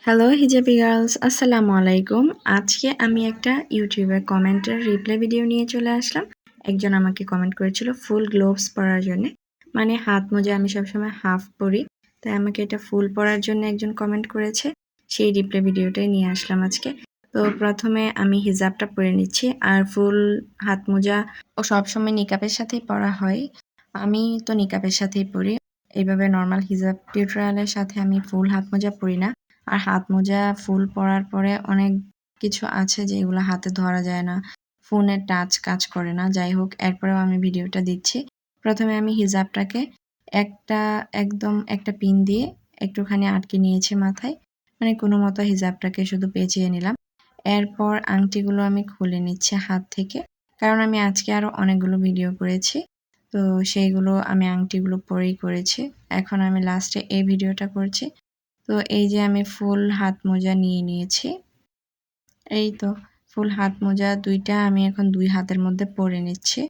Hello hijabi girls, আসসালামু আলাইকুম। আজকে আমি একটা ইউটিউবের কমেন্টের রিপ্লাই ভিডিও নিয়ে চলে আসলাম। একজন আমাকে কমেন্ট করেছিল ফুল গ্লোভস পরার জন্য, মানে হাত মোজা আমি সবসময় হাফ পরি, তাই আমাকে এটা ফুল পরার জন্য একজন কমেন্ট করেছে। সেই রিপ্লাই ভিডিওটাই নিয়ে আসলাম আজকে। তো প্রথমে আমি হিজাবটা পরে নিচ্ছি, আর ফুল হাত মোজা ও সবসময় নিকাবের সাথেই পরা হয়। আমি তো নিকাবের সাথেই পরি, এইভাবে নর্মাল হিজাব টিউটোরিয়ালের সাথে আমি ফুল হাত মোজা পরি না। আর হাত মোজা ফুল পরার পরে অনেক কিছু আছে যেগুলো হাতে ধরা যায় না, ফোনের টাচ কাজ করে না। যাই হোক, এরপরেও আমি ভিডিওটা দিচ্ছি। প্রথমে আমি হিজাবটাকে একদম একটা পিন দিয়ে একটুখানি আটকে নিয়েছি মাথায়, মানে কোনো মতো হিজাবটাকে শুধু পেঁচিয়ে নিলাম। এরপর আংটিগুলো আমি খুলে নিচ্ছি হাত থেকে, কারণ আমি আজকে আরও অনেকগুলো ভিডিও করেছি, তো সেইগুলো আমি আংটিগুলো পরেই করেছি। এখন আমি লাস্টে এই ভিডিওটা করছি। তো এই যে আমি ফুল হাত মোজা নিয়ে নিয়েছি। এই তো ফুল হাত মোজা দুইটা আমি এখন দুই হাতের মধ্যে পরে নিচ্ছি।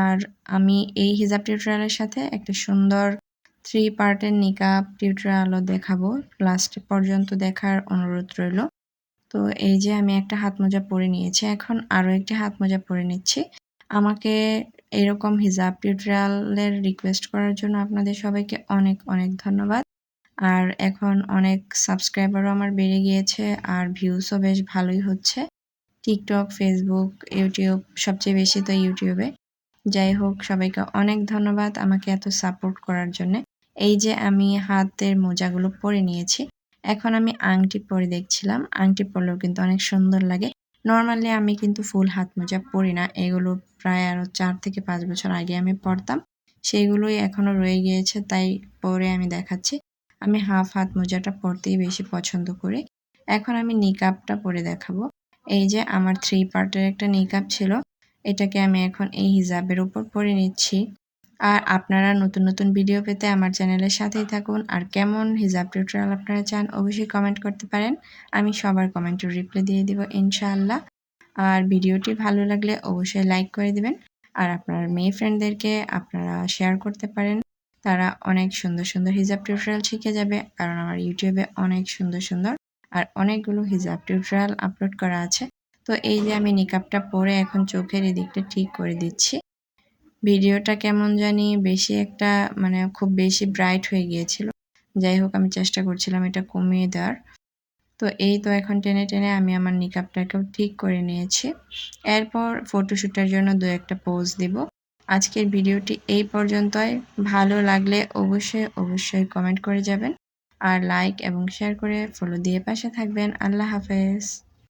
আর আমি এই হিজাব টিউটোরিয়ালের সাথে একটা সুন্দর 3 পার্টের নিকাব টিউটোরিয়ালও দেখাবো। লাস্ট পর্যন্ত দেখার অনুরোধ রইল। তো এই যে আমি একটা হাত মোজা পরে নিয়েছি, এখন আরও একটি হাত মোজা পরে নিচ্ছি। আমাকে এরকম হিজাব টিউটোরিয়ালের রিকোয়েস্ট করার জন্য আপনাদের সবাইকে অনেক অনেক ধন্যবাদ। আর এখন অনেক সাবস্ক্রাইবারও আমার বেড়ে গিয়েছে, আর ভিউসও বেশ ভালোই হচ্ছে। টিকটক, ফেসবুক, ইউটিউব, সবচেয়ে বেশি তো ইউটিউবে। যাই হোক, সবাইকে অনেক ধন্যবাদ আমাকে এত সাপোর্ট করার জন্যে। এই যে আমি হাতের মোজাগুলো পরে নিয়েছি, এখন আমি আংটি পরে দেখছিলাম। আংটি পরলেও কিন্তু অনেক সুন্দর লাগে। নর্মালি আমি কিন্তু ফুল হাত মোজা পরি না, এগুলো প্রায় আরও 4 থেকে 5 বছর আগে আমি পরতাম, সেইগুলোই এখনও রয়ে গিয়েছে, তাই পরে আমি দেখাচ্ছি। আমি হাফ হাত মোজাটা পরতেই বেশি পছন্দ করি। এখন আমি নিকাবটা পরে দেখাবো। এই যে আমার 3 পার্টের একটা নিকাব ছিল, এটাকে আমি এখন এই হিজাবের উপর পরে নিচ্ছি। আর আপনারা নতুন নতুন ভিডিও পেতে আমার চ্যানেলের সাথেই থাকুন। আর কেমন হিজাব টিউটোরিয়াল আপনারা চান অবশ্যই কমেন্ট করতে পারেন, আমি সবার কমেন্টের রিপ্লাই দিয়ে দিব ইনশাআল্লাহ। আর ভিডিওটি ভালো লাগলে অবশ্যই লাইক করে দিবেন। আর আপনার মেয়ে ফ্রেন্ডদেরকে আপনারা শেয়ার করতে পারেন, তারা অনেক সুন্দর সুন্দর হিজাব টিউটোরিয়াল শিখে যাবে, কারণ আমার ইউটিউবে অনেক সুন্দর সুন্দর আর অনেকগুলো হিজাব টিউটোরিয়াল আপলোড করা আছে। তো এই যে আমি নিকাবটা পরে এখন চোখের এদিকটা ঠিক করে দিচ্ছি। ভিডিওটা কেমন জানি বেশি একটা, মানে খুব বেশি ব্রাইট হয়ে গিয়েছিল। যাই হোক, আমি চেষ্টা করছিলাম এটা কমিয়ে দেওয়ার। তো এই তো এখন টেনে টেনে আমি আমার নিকাবটাকেও ঠিক করে নিয়েছি। এরপর ফটোশ্যুটের জন্য 2-একটা পোজ দিব। আজকের ভিডিওটি এই পর্যন্তই। ভালো লাগলে অবশ্যই কমেন্ট করে যাবেন, আর লাইক এবং শেয়ার করে ফলো দিয়ে পাশে থাকবেন। আল্লাহ হাফেজ।